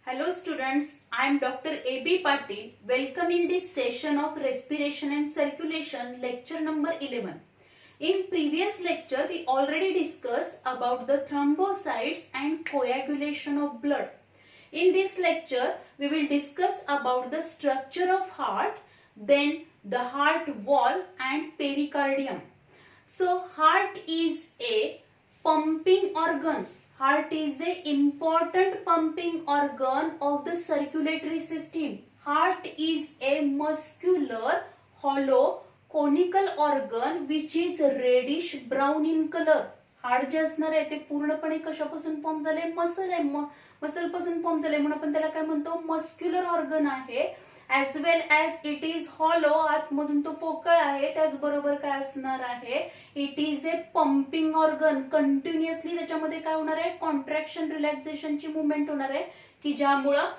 Hello students, I am Dr. A.B. Patil. Welcome in this session of Respiration and Circulation, lecture number 11. In previous lecture, we already discussed about the thrombocytes and coagulation of blood. In this lecture, we will discuss about the structure of heart, then the heart wall and pericardium. So, heart is a pumping organ. Heart is a important pumping organ of the circulatory system. Heart is a muscular, hollow, conical organ which is reddish brown in color. Heart जे असणार आहे ते पूर्णपणे कशापासून form झाले? Muscle आहे, muscle पासून form झाले म्हणून आपण त्याला काय म्हणतो? मस्क्युलर ऑर्गन आहे. As well as it is hollow, आतमधून तो पोकळ आहे. त्याचबरोबर काय असणार आहे? It is A pumping organ. Continuously त्याच्यामध्ये काय होणार आहे? कॉन्ट्रॅक्शन रिलॅक्सेशनची मुवमेंट होणार आहे की ज्यामुळं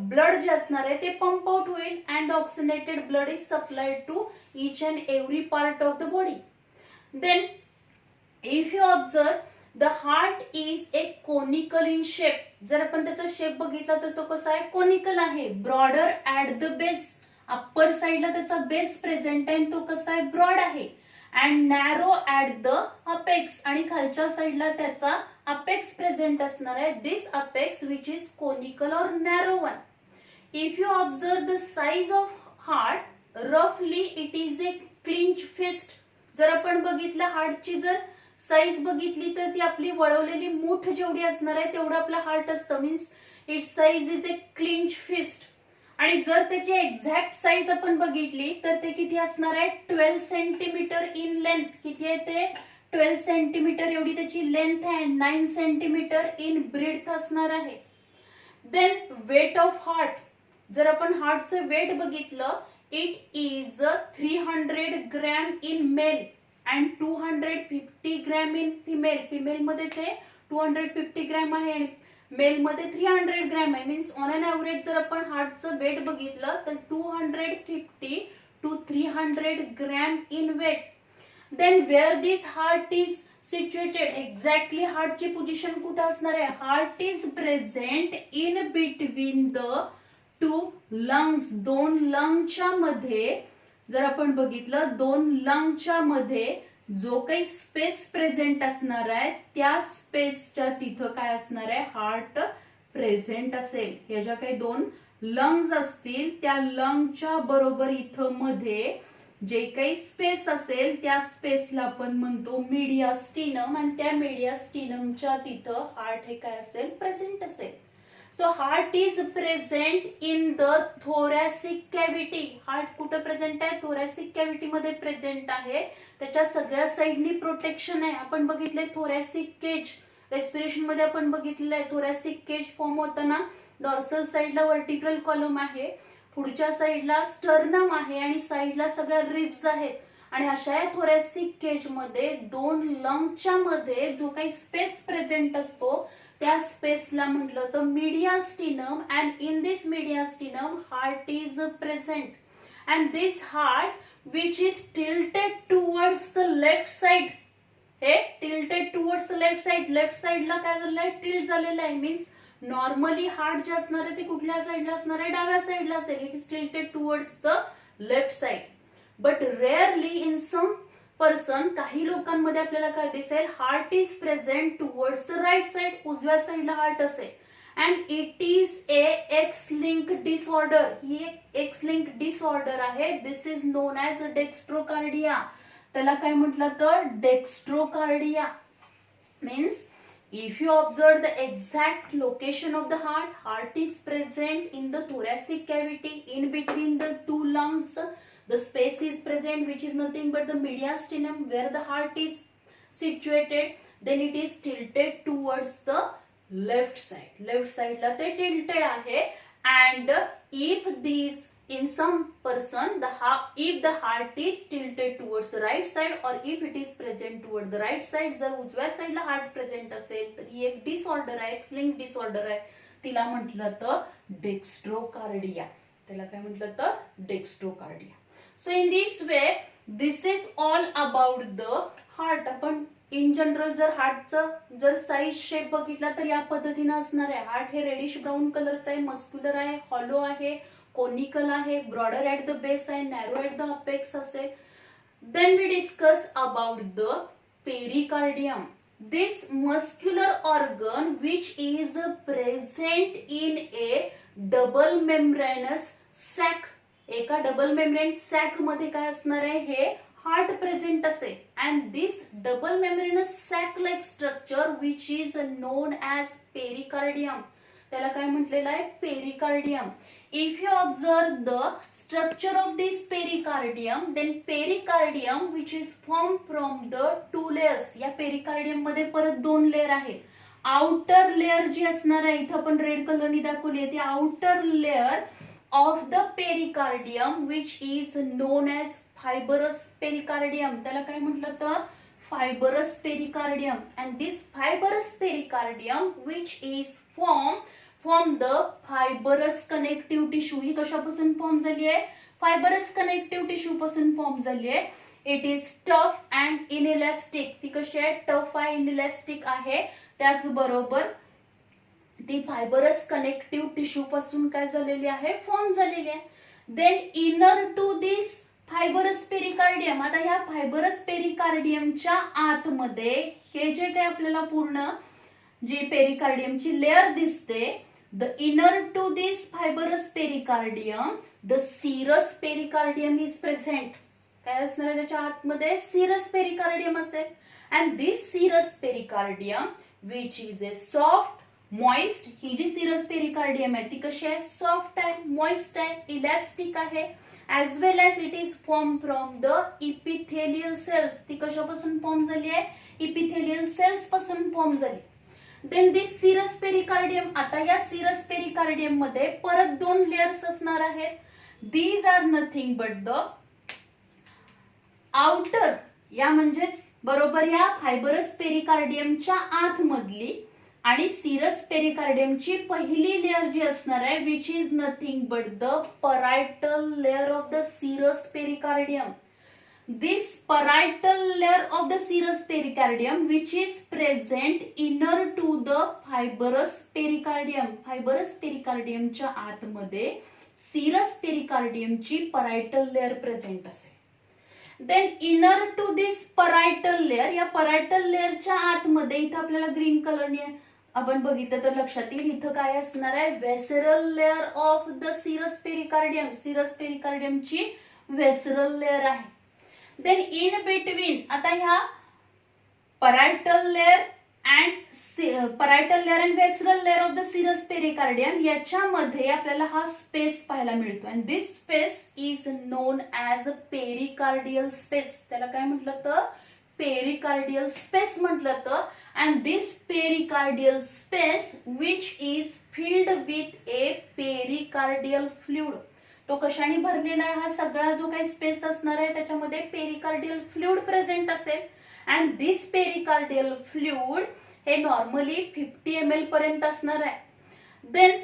ब्लड जे असणार आहे ते पंप आउट होईल and oxygenated blood is supplied to each and every part of the body. Then if you observe, the heart is a conical in shape. जर आपण त्याचा शेप बघितला तर तो कसा आहे? कोनिकल आहे. Broader at the base, upper साइडला त्याचा बेस प्रेझेंट आहे, तो कसा आहे? ब्रॉड आहे. And narrow at the apex, आणि खालच्या साइडला त्याचा अपेक्स प्रेझेंट असणार आहे. This apex which is conical or narrow one. If you observe the size of heart, रफली it is a clinch fist. जर आपण बघितलं हार्टची जर साईज बघितली तर ती आपली वळवलेली मूठ जेवढी असणार आहे तेवढं आपलं हार्ट असतं. Means it size is a clinch fist. आणि जर त्याची एक्झॅक्ट साईज आपण बघितली तर ते किती असणार आहे? 12 सेंटीमीटर इन लेंथ. किती आहे ते? 12 सेंटीमीटर एवढी त्याची लेंथ आहे. 9 सेंटीमीटर इन ब्रेड्थ असणार आहे. देन वेट ऑफ हार्ट, जर आपण हार्टचं वेट बघितलं, it is 300 gram in male and 250 gram in female. Female मध्ये ते 250 ग्रॅम आहे आणि मेल मध्ये 300 ग्रॅम आहे. मीन्स ऑन अन ऍव्हरेज जर आपण हार्टचं वेट बघितलं तर 250 to 300 gram in weight. Then where this heart is situated, exactly हार्टची पोझिशन कुठे असणार आहे? Heart is present in between the two lungs. दोन लंगच्या मध्ये जर आपण बघितलं, दोन लंगच्या मध्ये जो काही स्पेस प्रेझेंट असणार आहे त्या स्पेसच्या तिथं काय असणार आहे? हार्ट प्रेझेंट असेल. या ज्या काही दोन लंग्स असतील त्या लंगच्या बरोबर इथं मध्ये जे काही स्पेस असेल त्या स्पेसला आपण म्हणतो मीडियास्टिनम, आणि त्या मीडियास्टिनमच्या तिथं हार्ट हे काय असेल? प्रेझेंट असेल. So heart is present in the thoracic cavity. Heart कुठे प्रेझेंट आहे? thoracic cavity मध्ये प्रेझेंट आहे. त्याच्या सगळ्या साइडनी प्रोटेक्शन आहे. आपण बघितले thoracic केज, रेस्पिरेशन मध्ये आपण बघितलेलं आहे. thoracic केज फॉर्म होताना डॉर्सल साइडला वर्टिब्रल कॉलम आहे, पुढच्या साइडला स्टर्नम आहे आणि साइडला सगळ्या रिब्स आहेत. आणि अशा या thoracic केज मध्ये दोन लंगच्या मध्ये जो काही स्पेस प्रेझेंट असतो त्या स्पेसला म्हटलं तर mediastinum. And in this mediastinum heart is present. And this heart which is tilted towards the left side. हे tilted towards the left side. Left साइडला काय झालेलं आहे? टिल्ट झालेलं आहे. मीन्स नॉर्मली हार्ट जे असणार आहे ते कुठल्या साइडला असणार आहे? डाव्या साइडला असेल. It is tilted towards the left side. But rarely in some person, काही लोकांमध्ये आपल्याला काय दिसेल? Heart is present towards the right side. उजव्या साइडला हार्ट असेल. And it is a X link disorder. ही एक एक्स लिंक डिसऑर्डर आहे. This is known as dextrocardia. त्याला काय म्हटलं तर? Dextrocardia. Means if you observe the exact location of the heart is present in the thoracic cavity in between the two lungs. The space is present which is nothing but the mediastinum where the heart is situated. Then it is tilted towards the left side. Left side ला ते tilted आहे. And if these in some person if the heart is tilted towards the right side or if it is present towards the right side, जर उजव्या साइडला heart present असेल तर ही एक disorder आहे, एक्स लिंक डिसऑर्डर आहे. तिला म्हटलं तर डेक्स्ट्रोकार्डिया. त्याला काय म्हटलं तर? Dextrocardia. So in this way, this is all about the heart. आपण इन जनरल जर हार्टचं जर साईज शेप बघितला तर या पद्धतीने असणार आहे. हार्ट हे रेडिश ब्राऊन कलरचं आहे, मस्क्युलर आहे, हॉलो आहे, कोनिकल आहे, ब्रॉडर ऍट द बेस आहे, नॅरो ऍट द अपेक्स असेल. Then we discuss about the pericardium. This muscular organ which is present in a double membranous sac. एका double membrane sac मध्ये काय असणार आहे, हे हार्ट प्रेझेंट असेल. And this double membranous sac like structure which is known as pericardium. त्याला काय म्हटलेलं आहे, pericardium. If you observe the structure of this pericardium, then pericardium which is formed from the two layers. या pericardium मध्ये परत दोन layer आहेत. Outer layer जी असणार आहे, इथं आपण रेड कलरनी दाखवली आहे, ती outer layer of the pericardium which is known as fibrous pericardium. त्याला काय म्हटलं तर fibrous pericardium. And this fibrous pericardium which is from the fibrous connective tissue. ही कशापासून फॉर्म झाली आहे, फायबरस कनेक्टिव्ह टिश्यू पासून फॉर्म झाली आहे. It is tough and inelastic. ती कशी आहे, टफ आहे, इनइलॅस्टिक आहे. त्याचबरोबर ती फायबरस कनेक्टिव्ह टिश्यू पासून काय झालेली आहे, फॉर्म झालेली आहे. Then inner to this fibrous pericardium. आता ह्या फायबरस पेरिकार्डियमच्या आतमध्ये हे जे काही आपल्याला पूर्ण जी पेरिकार्डियमची लेअर दिसते, the inner to this fibrous pericardium the serous pericardium is present. काय असणार आहे त्याच्या आतमध्ये, सीरस पेरिकार्डियम असेल. And this serous pericardium which is a soft moist. ही जी सीरस पेरिकार्डियम आहे ती कशी आहे, सॉफ्ट आहे, मॉइस्ट आहे, इलॅस्टिक आहे. as well as it is formed from the epithelial cells. ती कशापासून फॉर्म झाली आहे, इपिथेलियल सेल्स पासून फॉर्म झाली. देन दिस सीरस पेरिकार्डियम. आता या सीरस पेरिकार्डियम मध्ये परत दोन लेयर्स असणार आहेत. These are nothing but the outer, या म्हणजेच बरोबर या फायबरस पेरिकार्डियमच्या आतमधली आणि सीरस पेरिकार्डियमची पहिली लेअर जी असणार आहे which is nothing but the parietal layer of the serous pericardium. This parietal layer of the serous pericardium which is present inner to the fibrous pericardium. Fibrous pericardium च्या आतमध्ये serous pericardium ची parietal layer present असेल. Then inner to this parietal layer, या parietal layer च्या आतमध्ये इथं आपल्याला green कलरने आपण बघितलं तर लक्षात येईल, इथं काय असणार आहे, visceral layer of the serous pericardium. Serous pericardium ची व्हेसरल लेअर आहे. देन इन बिटवीन, आता ह्या parietal layer and visceral layer of the serous pericardium याच्यामध्ये आपल्याला हा स्पेस पाहायला मिळतो. And this space is known as a pericardial space. त्याला काय म्हटलं तर पेरिकार्डियल स्पेस म्हटलं तर. And this pericardial space which is filled with A pericardial fluid. तो कशाने भरलेला आहे, हा सगळा जो काही स्पेस असणार आहे त्याच्यामध्ये पेरिकार्डियल फ्लुइड प्रेझेंट असेल. अँड दिस पेरिकार्डियल फ्लुइड हे नॉर्मली 50 ml पर्यंत असणार आहे. Then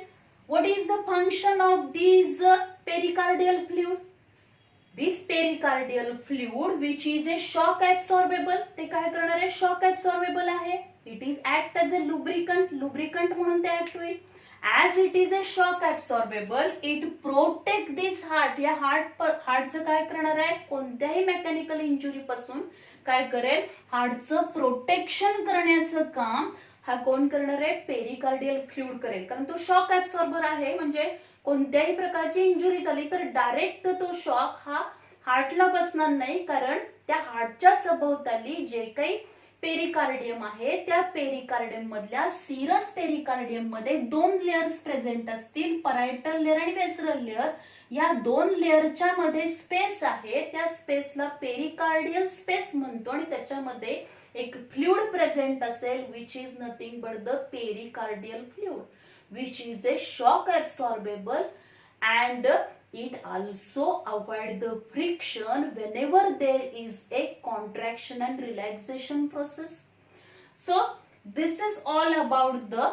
what is the function of this pericardial fluid. This pericardial fluid which is a shock absorbable. ते काय करणार आहे, शॉक ऍब्सॉर्बेबल आहे. It is act as a lubricant म्हणून ते ऍक्ट होईल. As it is a shock absorbable, it protect this heart. या हार्टचं काय करणार आहे, कोणत्याही मेकॅनिकल इंजुरी पासून काय करेल, हार्टचं प्रोटेक्शन करण्याचं काम हा कोण करणार आहे, पेरिकार्डियल फ्लुइड करेल. कारण तो शॉक ऍब्सॉर्बर आहे, म्हणजे कोणत्याही प्रकारची इंजुरी झाली तर डायरेक्ट तो शॉक हा हार्टला बसणार नाही. कारण त्या हार्टच्या सभोवताली जे काही पेरिकार्डियम आहे त्या पेरिकार्डियम मधल्या सीरस पेरिकार्डियम मध्ये दोन लेयर्स प्रेझेंट असतील, परायटल लेअर आणि व्हेसरल लेअर. या दोन लेअरच्या मध्ये स्पेस आहे, त्या स्पेसला पेरिकार्डियल स्पेस म्हणतो. आणि त्याच्यामध्ये एक फ्लुइड प्रेझेंट असेल which is nothing but the pericardial fluid which is a shock absorbable and it also avoid the friction whenever there is a contraction and relaxation process. So this is all about the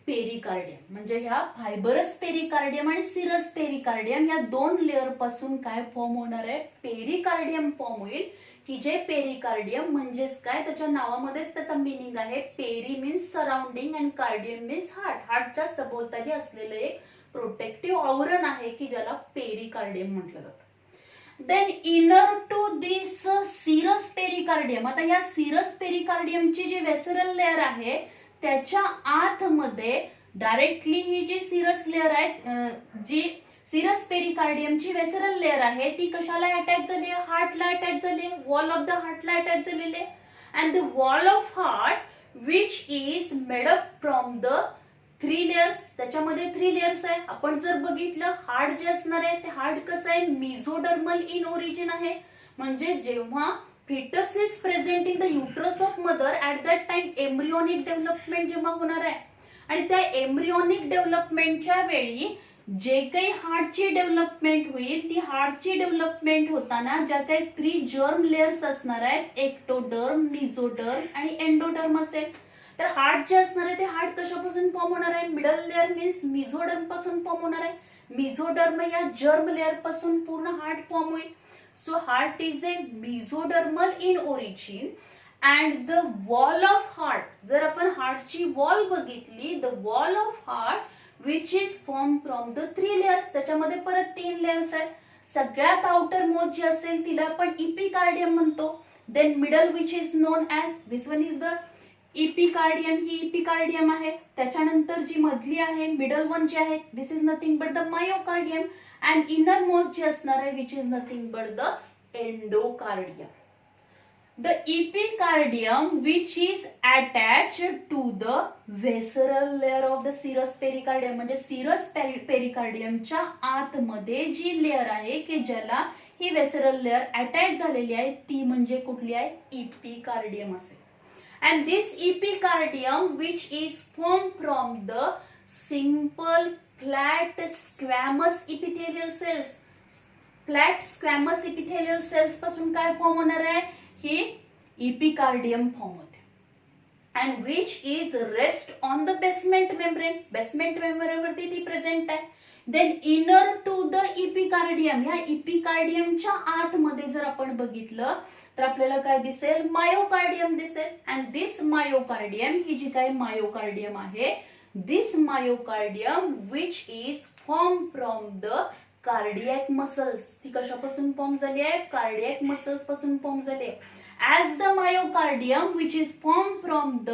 pericardium. म्हणजे ह्या fibrous pericardium आणि serous pericardium या दोन layer पासून काय form होणार आहे, pericardium form होईल. की जे पेरिकार्डियम म्हणजेच काय, त्याच्या नावामध्येच त्याचा मिनिंग आहे. Peri means surrounding and cardium means heart. हार्टच्या सभोवताली असलेलं एक प्रोटेक्टिव्ह आवरण आहे की ज्याला पेरिकार्डियम म्हटलं जातं. Then inner to this serous pericardium. आता या सिरस पेरिकार्डियमची जी वेसरल लेअर आहे त्याच्या आतमध्ये डायरेक्टली ही जी सिरस लेअर आहे, जी सिरस पेरिकार्डियमची वेसरल लेअर आहे ती कशाला अटॅच झाली आहे, हार्टला अटॅच झाली आहे, वॉल ऑफ द हार्टला अटॅच झालेली आहे. And the wall of heart which is made up from the 3 layers. त्याच्यामध्ये 3 लेयर्स आहे. आपण जर बघितलं हार्ट जे असणार आहे ते हार्ट कसं आहे, मिझोडर्मल इन ओरिजिन आहे. म्हणजे जेव्हा foetus is present in the uterus of mother at that time embryonic development जेव्हा होणार आहे आणि त्या एम्ब्रियोनिक डेव्हलपमेंटच्या वेळी जे काही हार्टची डेव्हलपमेंट होईल ती हार्टची डेव्हलपमेंट होताना ज्या काही 3 जर्म लेयर्स असणार आहेत, एक्टोडर्म, मिझोडर्म आणि एंडोडर्म असेल. तर हार्ट जे असणार आहे ते हार्ट कशापासून फॉर्म होणार आहे, मिडल लेअर मीन्स मिझोडर्म पासून फॉर्म होणार आहे. मिझोडर्म या जर्म लेअर पासून पूर्ण हार्ट फॉर्म होईल. So heart is a mesodermal in origin and the wall of heart, जर आपण हार्टची वॉल बघितली, the wall of heart which is form from the 3 layers. त्याच्यामध्ये परत 3 लेयर्स आहेत. सगळ्यात आउटर मोस्ट जी असेल तिला आपण इपिकार्डियम म्हणतो. Then middle which is known as, this one is the epicardium, ही इपिकार्डियम आहे. त्याच्यानंतर जी मधली आहे मिडल वन जी आहे this is nothing but the myocardium and inner most जी असणार आहे which is nothing but the endocardium. The epicardium which is attached to the visceral layer of the serous pericardium. म्हणजे सिरस पेरिकार्डियमच्या आतमध्ये जी लेअर आहे की ज्याला ही वेसरल लेअर अटॅच झालेली आहे ती म्हणजे कुठली आहे, इपिकार्डियम असेल. And this epicardium which is form from the simple flat squamous epithelial cells. Flat squamous epithelial cells पासून काय फॉर्म होणार आहे, ही इपिकार्डियम फॉर्म होते. And which is rest on the basement membrane. Basement membrane वरती ती present आहे. Then inner to the epicardium, ह्या इपिकार्डियमच्या आतमध्ये जर आपण बघितलं तर आपल्याला काय दिसेल, मायोकार्डियम दिसेल. अँड दिस मायोकार्डियम, ही जी काही मायोकार्डियम आहे, this myocardium which is form from the cardiac muscles. ती कशापासून फॉर्म झाली आहे, कार्डियक मसल्स पासून फॉर्म झाली आहे. As the myocardium which is form from the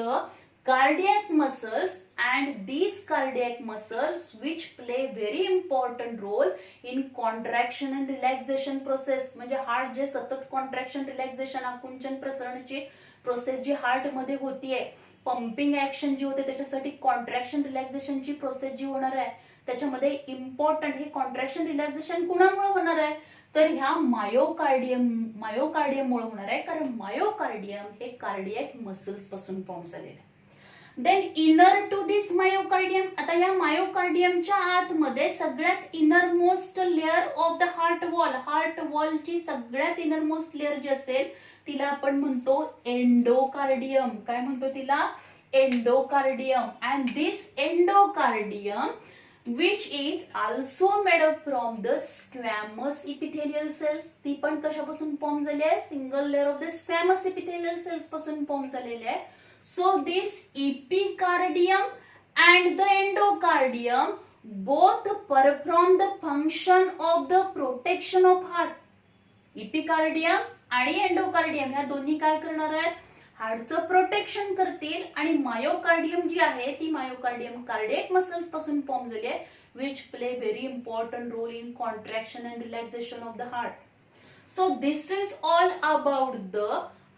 cardiac muscles and these cardiac muscles which play very important role in contraction and relaxation process. म्हणजे heart जे सतत कॉन्ट्रॅक्शन, रिलॅक्सेशन, आकुंचन, प्रसरणाची process जी heart मध्ये होतीये, pumping action जी होते त्याच्यासाठी contraction रिलॅक्सेशनची process जी होणार आहे त्याच्यामध्ये इम्पॉर्टंट हे कॉन्ट्रॅक्शन रिलॅक्सेशन कुणामुळे होणार आहे, तर ह्या मायोकार्डियममुळे होणार आहे. कारण मायोकार्डियम हे कार्डियक मसल्स पासून फॉर्म झालेले आहे. Then inner to this myocardium. आता या मायोकार्डियमच्या आतमध्ये सगळ्यात inner most layer of the heart wall, heart वॉलची सगळ्यात इनर मोस्ट लेअर जी असेल तिला आपण म्हणतो एंडोकार्डियम. काय म्हणतो तिला, endocardium. And this endocardium which is also made up from the squamous epithelial cells. ती पण कशापासून फॉर्म झाली आहे, single layer of the squamous epithelial cells पासून फॉर्म झालेली आहे. So this epicardium and the endocardium both perform the function of the protection of heart. Epicardium आणि endocardium ह्या दोन्ही काय करणार आहेत, हार्टचं प्रोटेक्शन करतील. आणि मायोकार्डियम जी आहे ती मायोकार्डियम कार्डियक मसल्स पासून फॉर्म झाली आहे which play very important role in contraction and relaxation of the heart. So this is all about the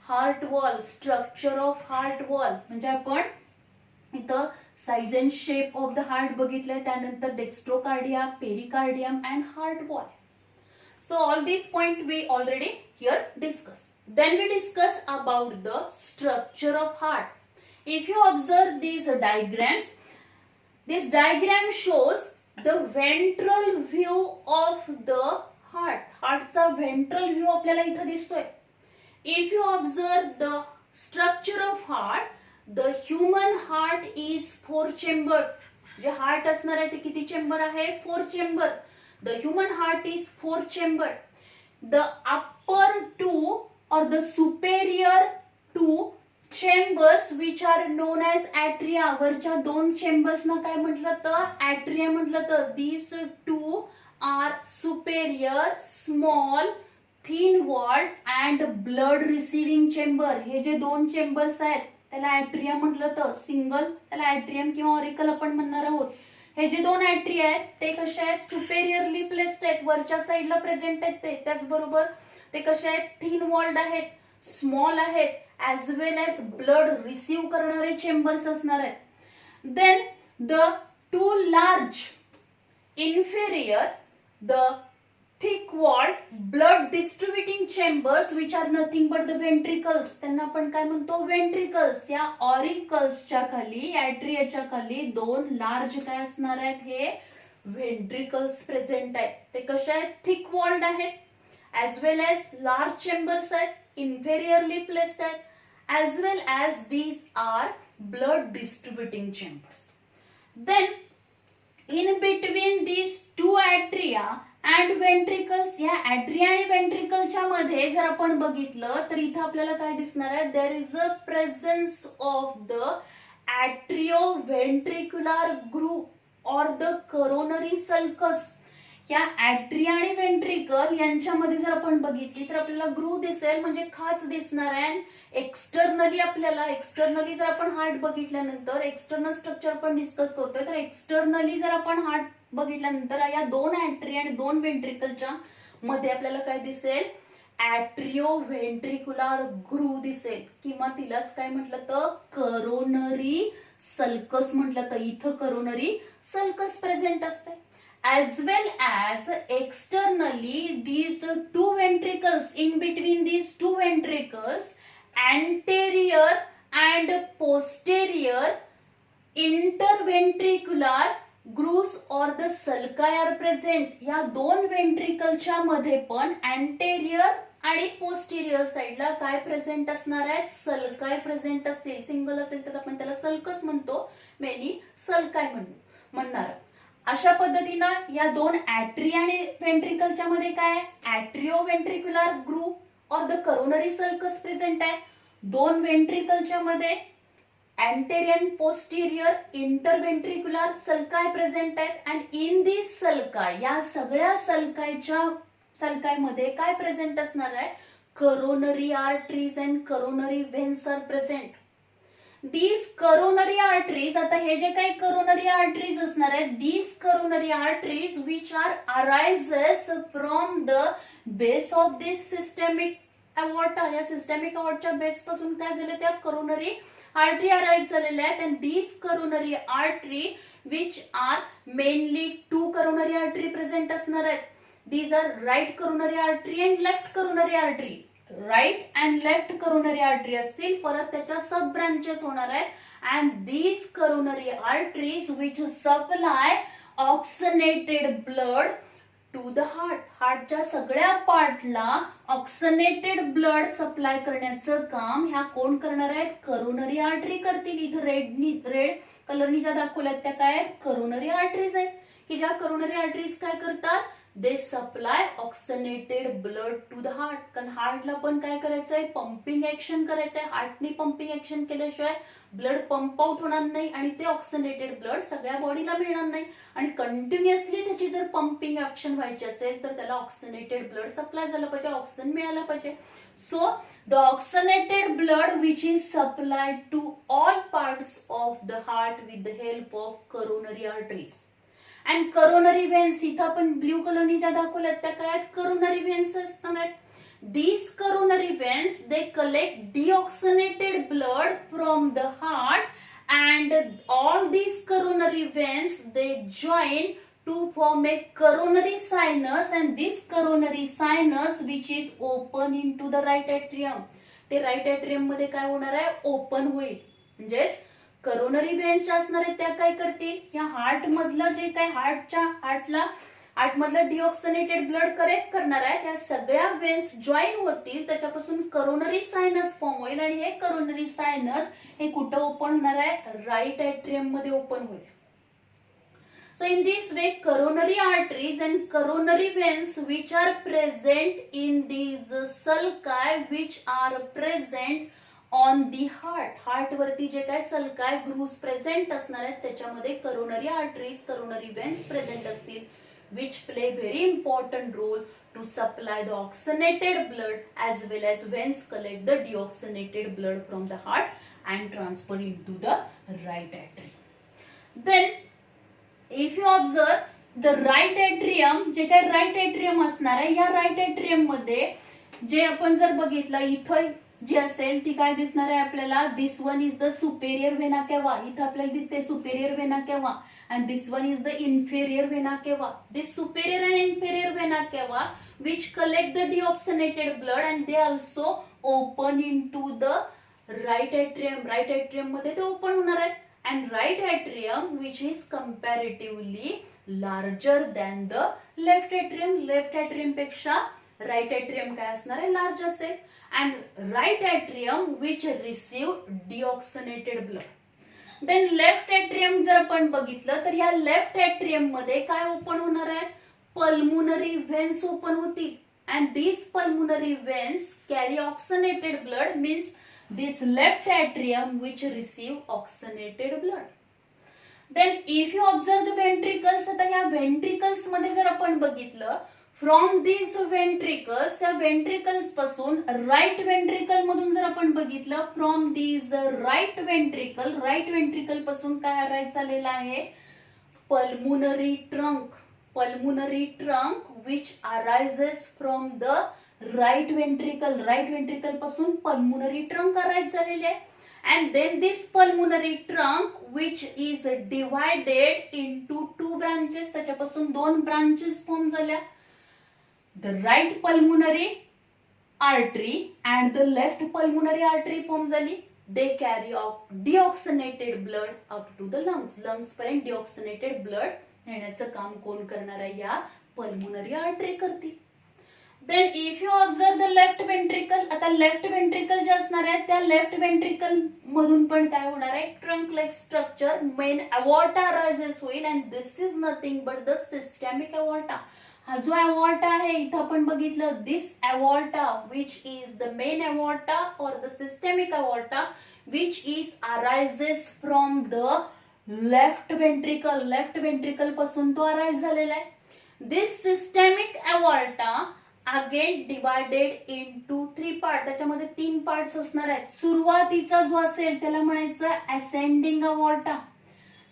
heart wall, structure of heart wall. म्हणजे आपण इथं size and shape of the heart बघितलंय, त्यानंतर dextrocardia, pericardium and heart wall. So all these points we already here discussed. Then we discuss about the structure of heart. If you observe these diagrams, this diagram shows the ventral view of the heart. Heartचा ventral view आपल्याला इथं दिसतोय. If you observe the structure of heart, the human heart is 4 chambered. जे heart असणार आहे ते किती chamber आहे, 4 chamber. The human heart is 4 chambered. The upper 2 or the superior two chambers which are known as atria. वरच्या दोन chambers ना काय म्हटलं तर atria म्हटलं तर. these two are superior small thin walled and blood receiving chamber. हे जे दोन चेंबर्स आहेत त्याला ऍट्रिया म्हटलं तर. सिंगल त्याला ऍट्रियम किंवा ऑरिकल आपण म्हणणार आहोत. हे जे दोन ऍट्रिया आहेत ते कसे आहेत, सुपेरियरली प्लेस्ड आहेत, वरच्या साईडला प्रेझेंट आहेत ते. त्याचबरोबर ते कसे आहेत, थिन वॉल्ड आहेत, स्मॉल आहेत, as well as blood receive करणारे चेंबर्स असणार आहेत. Then the two large inferior the thick walled blood distributing chambers which are nothing but the ventricles. त्यांना आपण काय म्हणतो, ventricles. या ऑरिकल्सच्या खाली, ऍट्रियाच्या खाली दोन लार्ज काय असणार आहेत, हे ventricles प्रेझेंट आहेत. ते कसे आहेत, थिक वॉल्ड आहेत, as well as large chambers आहेत, inferiorly placed आहेत, as well as these are blood distributing chambers. Then in between these two atria and ventricles, या atria आणि ventricleच्या मध्ये जर आपण बघितलं तर इथं आपल्याला काय दिसणार आहे, there is a presence of the atrioventricular groove or the coronary sulcus. या ऍट्रिया आणि वेंट्रिकल यांच्यामध्ये जर आपण बघितली तर आपल्याला ग्रूव दिसेल, म्हणजे खाच दिसणार आहे. एक्सटर्नली आपल्याला, एक्सटर्नली जर आपण हार्ट बघितल्यानंतर, एक्सटर्नल स्ट्रक्चर आपण डिस्कस करतोय, तर एक्सटर्नली जर आपण हार्ट बघितल्यानंतर या दोन ऍट्रिया आणि दोन वेंट्रिकलच्या मध्ये आपल्याला काय दिसेल, ऍट्रिओव्हेंट्रिक्युलर ग्रूव दिसेल, किंवा तिलाच काय म्हटलं तर करोनरी सल्कस म्हटलं तर. इथं करोनरी सल्कस प्रेझेंट असते. As well as externally these two ventricles, in between these two ventricles, anterior and posterior interventricular grooves or the sulci are present. या दोन वेंट्रिकलच्या मध्ये पण anterior आणि posterior साइडला काय प्रेझेंट असणार आहेत, सल्काय प्रेझेंट असतील. सिंगल असेल तर आपण त्याला सल्कस म्हणतो, मेनी सल्काय म्हणणार. अशा पद्धतीनं या दोन ऍट्रिया आणि वेंट्रिकलच्या मध्ये काय, ऍट्रिओव्हेंट्रिक्युलर ग्रूव और द करोनरी सल्कस प्रेझेंट आहे. दोन वेंट्रिकलच्या मध्ये anterior posterior interventricular sulci present आहेत. अँड इन दिस सल्काय, या सगळ्या सल्काय मध्ये काय प्रेझेंट असणार आहे, coronary arteries and coronary veins are present. These coronary arteries, आता हे जे काही coronary arteries असणार आहेत, these coronary arteries which are arises from the base of this systemic aorta, या systemic aorta बेस पासून काय झालं, त्या coronary artery arise झालेल्या आहेत. and these coronary artery which are mainly two coronary artery present असणार आहेत. these are right coronary artery and left coronary artery. Right and left coronary artery असतील, परत त्याच्या सब ब्रांचेस होणार आहेत. And these coronary arteries which supply oxygenated blood to the heart. हार्टच्या सगळ्या पार्टला ऑक्सिनेटेड ब्लड सप्लाय करण्याचं काम ह्या कोण करणार आहेत, करोनरी आर्टरी करतील. इथं रेड कलरनी ज्या दाखवल्यात त्या काय आहेत, करोनरी आर्टरीज आहेत, की ज्या करोनरी आर्टरीज काय करतात, they supply oxygenated blood to the heart. कारण हार्टला पण काय करायचंय, पंपिंग ऍक्शन करायचंय. हार्टने पंपिंग ऍक्शन केल्याशिवाय ब्लड पंप आउट होणार नाही आणि ते ऑक्सिनेटेड ब्लड सगळ्या बॉडीला मिळणार नाही. आणि कंटिन्युअसली त्याची जर पंपिंग ऍक्शन व्हायची असेल तर त्याला ऑक्सिनेटेड ब्लड सप्लाय झालं पाहिजे, ऑक्सिजन मिळाला पाहिजे. So the oxygenated blood which is supplied to all parts of the heart with the help of coronary arteries. And coronary veins, इथं आपण ब्ल्यू कलरनी ज्या दाखवल्यात त्या काय आहेत, करोनरी व्हेन्स असतात. These coronary veins, they collect deoxygenated blood from the heart, and all these coronary veins, they join to form a coronary sinus, and this coronary sinus which is open into the right atrium. ते right atrium मध्ये काय होणार आहे, open होईल. म्हणजेच coronary व्हेन्स ज्या असणार आहेत त्या काय करतील, या हार्ट मधलं जे काही हार्ट मधलं डिऑक्सिनेटेड ब्लड करेक्ट करणार आहे, त्या सगळ्या व्हेन्स जॉईन होतील, त्याच्यापासून करोनरी सायनस फॉर्म होईल. आणि हे करोनरी सायनस हे कुठं ओपन होणार आहे, राईट एट्रियम मध्ये ओपन होईल. So in this way, coronary arteries and coronary veins which are present in these sulci which are present on the heart. Heart वरती जे काय सल्काय ग्रूव्स प्रेझेंट असणार आहेत त्याच्यामध्ये coronary arteries, coronary veins present असतील, which play very important role to supply the oxygenated blood as well as veins collect the deoxygenated blood from the heart and transfer into the right atrium. Then if you observe the right atrium, जे काय right atrium असणार आहे, या right atrium मध्ये जे आपण जर बघितलं इथं जी असेल ती काय दिसणार आहे आपल्याला, this one is the superior vena cava, इथं आपल्याला दिसते सुपेरियर व्हेना केवा, and this one is the inferior vena cava. This superior and inferior vena cava which collect the deoxygenated blood and they also open into the right atrium. Right atrium मध्ये ते open होणार आहेत, and right atrium which is comparatively larger than the left atrium. Left atrium पेक्षा right atrium काय असणार आहे, large असेल, and right atrium which receive deoxygenated blood. Then left atrium जर आपण बघितलं तर या लेफ्ट एट्रियम मध्ये काय ओपन होणार आहे, पल्मोनरी व्हेन्स ओपन होतील, and this pulmonary veins carry oxygenated blood, means this left atrium which receive oxygenated blood. Then if you observe the ventricles, आता या व्हेंट्रिकल्स मध्ये जर आपण बघितलं, फ्रॉम दिस व्हेंट्रिकल्स, या व्हेंट्रिकल्स पासून राईट व्हेंट्रिकल मधून जर आपण बघितलं, फ्रॉम दिस राईट व्हेंट्रिकल पासून काय अराइज झालेला आहे, pulmonary trunk. Pulmonary trunk which arises from the right ventricle पासून पल्मोनरी ट्रंक अराइज झालेले आहे. And then this pulmonary trunk which is divided into two branches, त्याच्यापासून दोन ब्रांचेस फॉर्म झाल्या, the right pulmonary artery and the left pulmonary artery form झाली. They carry deoxygenated blood up to the lungs. lungs पर्यंत deoxygenated blood नेण्याचं काम कोण करणार आहे, या pulmonary artery करते. Then if you observe the left ventricle, आता लेफ्ट वेंट्रिकल जे असणार आहे त्या लेफ्ट वेंट्रिकल मधून पण काय होणार आहे, trunk like structure, main aorta arises होईल, and this is nothing but the systemic aorta. हा जो अवॉर्टा आहे इथं आपण बघितलं, this aorta which is the main aorta or the systemic aorta which is arises from the left ventricle पासून तो arise झालेला आहे. This systemic aorta again divided into three part, त्याच्यामध्ये तीन पार्ट्स असणार आहेत. सुरुवातीचा जो असेल त्याला म्हणायचं असेंडिंग अवॉर्टा.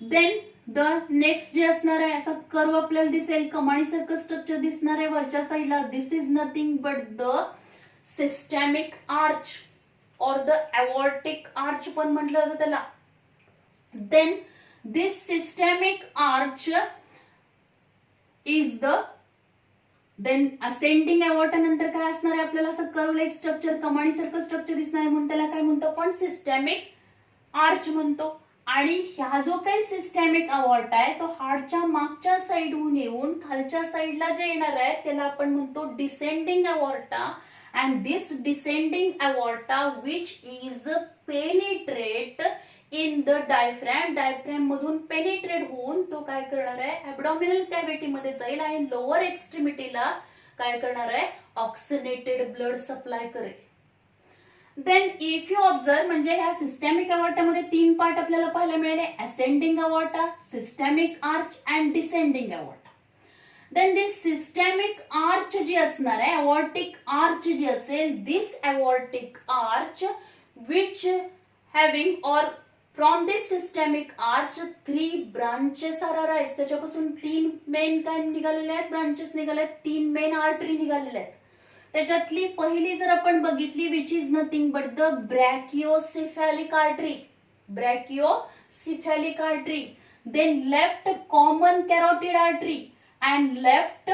देन द नेक्स्ट जे असणार आहे, असा कर्व आपल्याला दिसेल, कमानीसारखं स्ट्रक्चर दिसणार आहे वरच्या साईडला, this is nothing but the systemic arch or the aortic arch पण म्हटलं जातं त्याला. Then this systemic arch is the then ascending aorta नंतर काय असणार आहे, आपल्याला असं कर्व लाईक स्ट्रक्चर, कमानीसारखं स्ट्रक्चर दिसणार आहे, म्हणून त्याला काय म्हणतो आपण, सिस्टमिक आर्च म्हणतो. आणि ह्या जो काही सिस्टमिक अवॉर्टा आहे तो हार्टच्या मागच्या साईडहून येऊन खालच्या साईडला जे येणार आहे त्याला आपण म्हणतो descending aorta. And this descending aorta which is penetrate in the diaphragm मधून पेनिट्रेट होऊन तो काय करणार आहे, ऍब्डॉमिनल कॅव्हिटी मध्ये जाईल आणि लोअर एक्स्ट्रीमिटीला काय करणार आहे, ऑक्सिनेटेड ब्लड सप्लाय करेल. देन इफ यू ऑब्झर्व, म्हणजे ह्या सिस्टमिक अवॉर्टामध्ये तीन पार्ट आपल्याला पाहायला मिळाले, ascending aorta, systemic arch and descending aorta. Then this systemic arch जी असणार आहे, अवॉर्टिक आर्च जी असेल, this aortic arch which having or from this systemic arch three branches are arise, त्याच्यापासून तीन मेन काय निघालेले आहेत, ब्रांचेस निघाले आहेत, तीन मेन आर्टरी निघालेल्या आहेत. त्याच्यातली पहिली जर आपण बघितली, which is nothing but the brachiocephalic artery, then left common carotid artery and left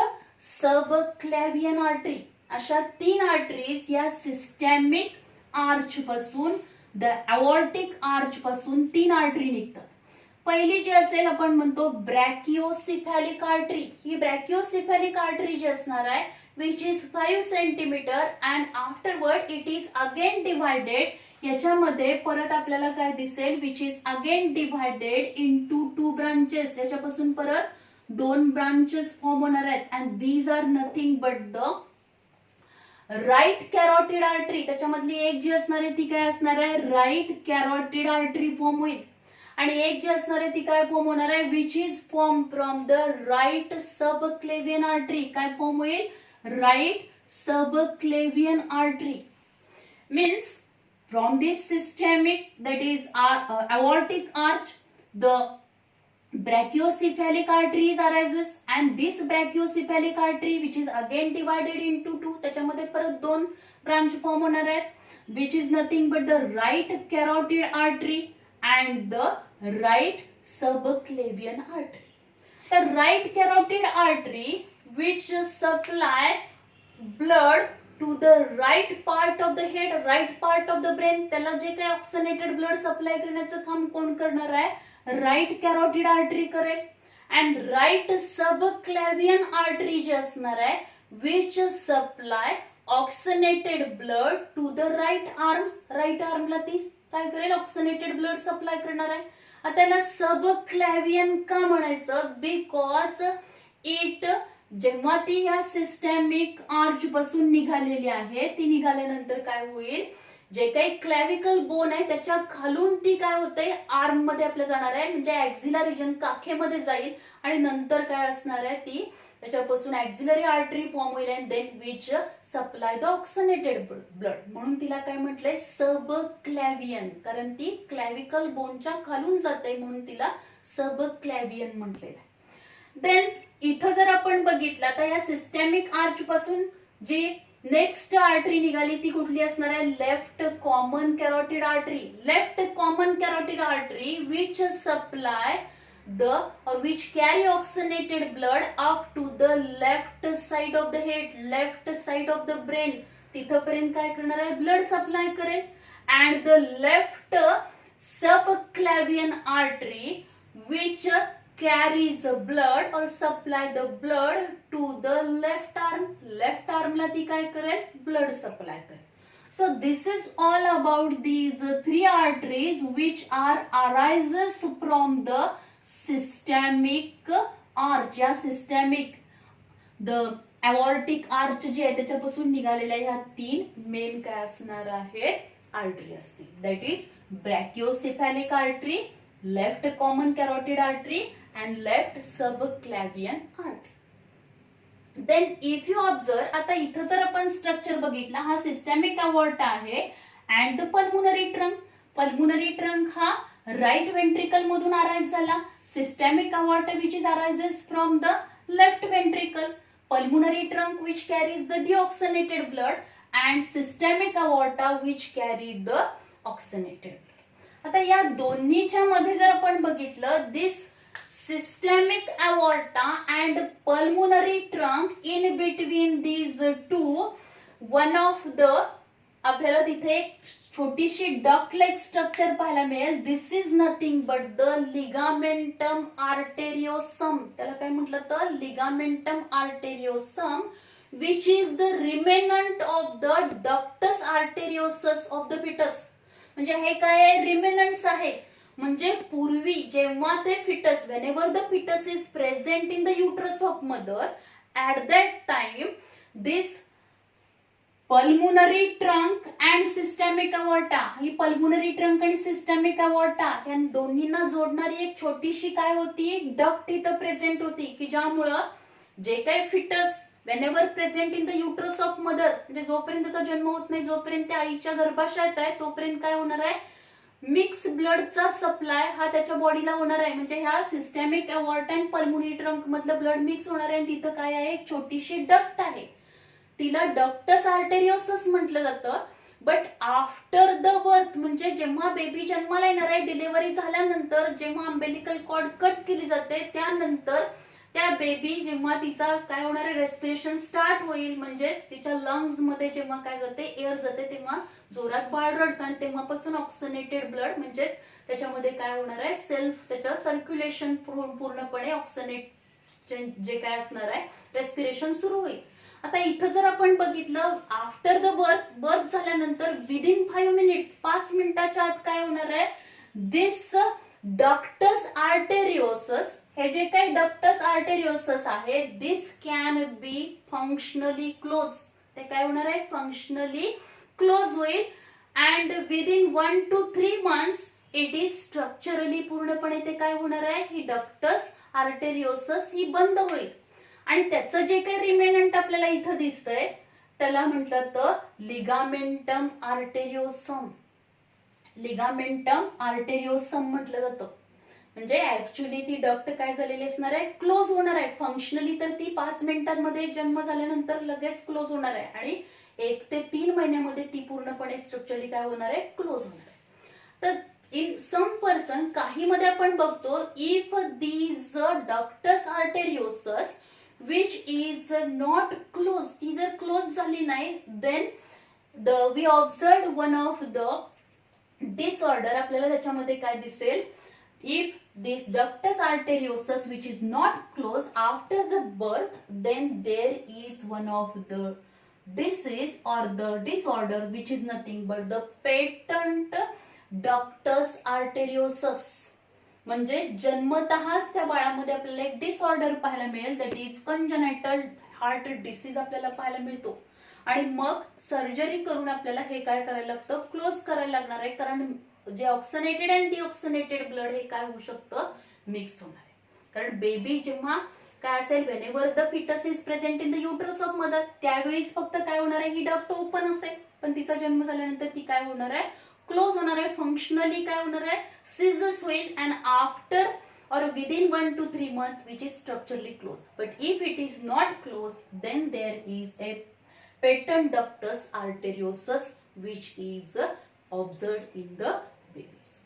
subclavian artery. अशा तीन आर्टरीज या सिस्टमिक आर्च पासून, द अवॉर्टिक आर्च पासून तीन आर्टरी निघतात. पहिली जी असेल आपण म्हणतो ब्रॅकिओसिफॅलिक आर्टरी. ही ब्रॅकिओसिफॅलिक आर्टरी जी असणार आहे which is 5 centimetre and afterward it is again divided, याच्यामध्ये परत आपल्याला काय दिसेल, which is again divided into two branches, याच्यापासून परत दोन ब्रांचेस फॉर्म होणार आहेत and these are nothing but the right carotid artery. त्याच्यामधली एक जी असणार आहे ती काय असणार आहे, राईट कॅरोटिड आर्टरी फॉर्म होईल आणि एक जी असणार आहे ती काय फॉर्म होणार आहे, which is form from the right subclavian artery. काय फॉर्म होईल, right subclavian artery. Means from this systemic, that is aortic arch, the brachiocephalic arteries arises and this brachiocephalic artery which is again divided into two, त्याच्यामध्ये परत दोन branch form होणार आहेत which is nothing but the right carotid artery and the right subclavian artery. The right carotid artery which supply blood to the right part of the head, right part of the brain, त्याला जे काही ऑक्सिनेटेड blood supply करण्याचं काम कोण करणार आहे, right carotid artery करेल. And right subclavian artery जे असणार आहे which supply oxygenated blood to the right arm. Right आर्मला ती काय करेल, ऑक्सिनेटेड ब्लड सप्लाय करणार आहे. आता त्याला सबक्लॅवियन का म्हणायचं, बिकॉज इट जेव्हा ती या सिस्टॅमिक आर्च पासून निघालेली आहे, ती निघाल्यानंतर काय होईल, जे काही क्लॅव्हिकल बोन आहे त्याच्या खालून ती काय होते, आर्म मध्ये आपल्या जाणार आहे, म्हणजे ऍक्झिला रिजन काखेमध्ये जाईल आणि नंतर काय असणार आहे, ती त्याच्यापासून ऍक्झिलरी आर्टरी फॉर्म होईल and then which supply the oxygenated blood. म्हणून तिला काय म्हटलंय, सबक्लॅवियन, कारण ती क्लॅव्हिकल बोनच्या खालून जाते म्हणून तिला सबक्लॅवियन म्हटलेलं आहे. देन इथं जर आपण बघितलं तर या सिस्टॅमिक आर्च पासून जी नेक्स्ट आर्टरी निघाली ती कुठली असणार आहे, left common carotid artery. Left common carotid artery which supply the or which carry oxygenated blood up to the left side of the head, left side of the brain. तिथपर्यंत काय करणार आहे, blood supply करेल. And the left subclavian artery which carries blood or supply the blood to the left arm. Left arm ला ती काय करेल, blood supply करेल. So this is all about these three arteries which are arises from the systemic arch. या systemic the aortic arch जे आहे त्याच्यापासून निघालेल्या ह्या तीन मेन काय असणार आहेत, आर्टरी असतील. That is brachiocephalic artery, left common carotid artery and left subclavian artery. Then if you observe, आता इथं जर आपण स्ट्रक्चर बघितला, हा सिस्टॅमिक अवॉर्टा आहे and the pulmonary trunk. pulmonary trunk हा राईट वेंट्रिकल मधून अराइज झाला. सिस्टॅमिक अवॉर्टा which is arises from the left ventricle. pulmonary trunk which carries the deoxygenated blood and systemic aorta which carry the oxygenated blood. आता या दोन्हीच्या मध्ये जर आपण बघितलं, this systemic aorta and pulmonary trunk, in between these two, one of the आपल्याला तिथे एक छोटीशी डक लाइक स्ट्रक्चर पाहायला मिळेल. This is nothing but the ligamentum arteriosum. त्याला काय म्हटलं तर ligamentum arteriosum which is the remnant of the ductus arteriosus of the fetus. म्हणजे हे काय रिमेनंट्स आहे, म्हणजे पूर्वी जेव्हा ते fetus, whenever the fetus is present in the uterus of mother, at that time this pulmonary trunk and systemic aorta, he pulmonary trunk आणि systemic aorta या दोन्हींना जोडणारी एक छोटीशी काय होती, डक्ट इथं प्रेझेंट होती, की ज्यामुळं जे काही foetus whenever present in the uterus of mother, म्हणजे जोपर्यंत त्याचा जन्म होत नाही, जोपर्यंत त्या आईच्या गर्भाशयात आहे, तोपर्यंत काय होणार आहे, मिक्स ब्लडचा सप्लाय हा त्याच्या बॉडीला होणार आहे. म्हणजे ह्या सिस्टॅमिक अवॉर्टा आणि पल्मोनरी ट्रंक मधलं ब्लड मिक्स होणार आहे. तिथं काय आहे, एक छोटीशी डक्ट आहे, तिला डक्टस आर्टेरियोसस म्हटलं जातं. बट आफ्टर द बर्थ, म्हणजे जेव्हा बेबी जन्माला येणार आहे, डिलिव्हरी झाल्यानंतर जेव्हा अम्बिलिकल कॉर्ड कट केली जाते, त्यानंतर त्या बेबी जेव्हा तिचा काय होणार आहे, रेस्पिरेशन स्टार्ट होईल, म्हणजेच तिच्या लंग्स मध्ये जेव्हा काय जाते, एअर जाते, तेव्हा जोरात बाळ रडतं आणि तेव्हापासून ऑक्सिनेटेड ब्लड, म्हणजेच त्याच्यामध्ये काय होणार आहे, सेल्फ त्याचं सर्क्युलेशन पूर्णपणे ऑक्सिनेट जे काय असणार आहे, रेस्पिरेशन सुरू होईल. आता इथं जर आपण बघितलं, आफ्टर द बर्थ झाल्यानंतर विदिन 5 मिनिट्स, 5 मिनिटाच्या आत काय होणार आहे, दिस डक्टस आर्टेरियोसस हे जे काही डक्टस आर्टेरियोसस आहे दिस कॅन बी फंक्शनली क्लोज. ते काय होणार आहे? फंक्शनली क्लोज होईल and within 1 to 3 months it is structurally पूर्णपणे ते काय होणार आहे? ही डक्टस आर्टेरियोसस ही बंद होईल आणि त्याचं जे काही रिमेनंट आपल्याला इथं दिसतंय त्याला म्हटलं तर लिगामेंटम आर्टेरियोसम. लिगामेंटम आर्टेरियोसम म्हटलं जातं. म्हणजे ऍक्च्युली ती डक्ट काय झालेली असणार आहे? क्लोज होणार आहे. फंक्शनली तर ती 5 मिनिटांमध्ये जन्म झाल्यानंतर लगेच क्लोज होणार आहे आणि 1 ते 3 महिन्यामध्ये ती पूर्णपणे स्ट्रक्चरली काय होणार आहे? क्लोज होणार आहे. तर इन सम पर्सन काही मध्ये आपण बघतो if these ductus arteriosus which is not closed, ती जर क्लोज झाली नाही then we observed one of the disorder. आपल्याला त्याच्यामध्ये काय दिसेल? If this ductus arteriosus which is not closed after the birth, then there is one of the disease or the disorder which is nothing but the patent ductus arteriosus. म्हणजे जन्मतःच त्या बाळामध्ये आपल्याला एक disorder पाहायला मिळेल दॅट इज कंजनायटल हार्ट डिसीज आपल्याला पाहायला मिळतो आणि मग सर्जरी करून आपल्याला हे काय करायला लागतं? क्लोज करायला लागणार आहे. कारण जे ऑक्सिनेटेड अँड डिऑक्सिनेटेड ब्लड हे काय होऊ शकतं? मिक्स होणार आहे. कारण बेबी जेव्हा काय असेल whenever the fetus is present in the uterus of mother त्यावेळीच फक्त काय होणार आहे? ही डक्ट ओपन असेल पण तिचा जन्म झाल्यानंतर ती काय होणार आहे? क्लोज होणार आहे. फंक्शनली काय होणार आहे? सीझस होईल and after or within 1 to 3 months which is structurally closed. But if it is not closed then there is a patent ductus arteriosus which is observed in the babies.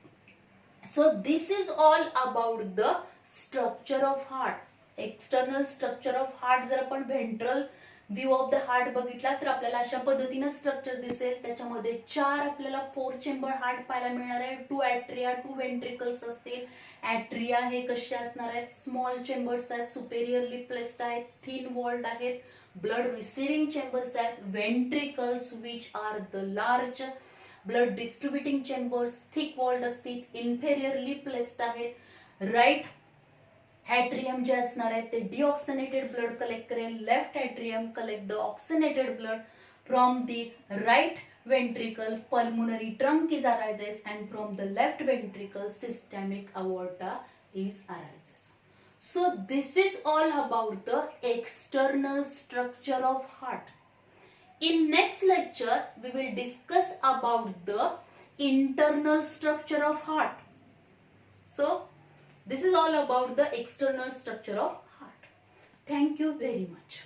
So this is all about the structure of heart. External structure of heart जर आपण ventral view of the heart बघितला तर आपल्याला अशा पद्धतीने structure दिसेल. त्याच्यामध्ये 4 आपल्याला 4 चेंबर हार्ट पाहायला मिळणार आहे. 2 ॲट्रिया 2 वेंट्रिकल्स असतील. ॲट्रिया हे कसे असणार आहेत? स्मॉल चेंबर्स आहेत, सुपेरियरली प्लेस्ड आहेत, थिन वॉल्ड आहेत. ब्लड रिसिव्हिंग चेंबर्स आहेत. Ventricles which are the large blood distributing chambers thick walled असतील, इन्फेरियरली प्लेस्ड आहेत. राईट ॲट्रियम जे असणार आहे ते डिऑक्सिनेटेड ब्लड कलेक्ट करेल. Left atrium collect the oxygenated blood from the right ventricle pulmonary trunk is arises and from the left ventricle systemic aorta is arises. So this is all about the external structure of heart. In next lecture we will discuss about the internal structure of heart. So this is all about the external structure of heart. Thank you very much.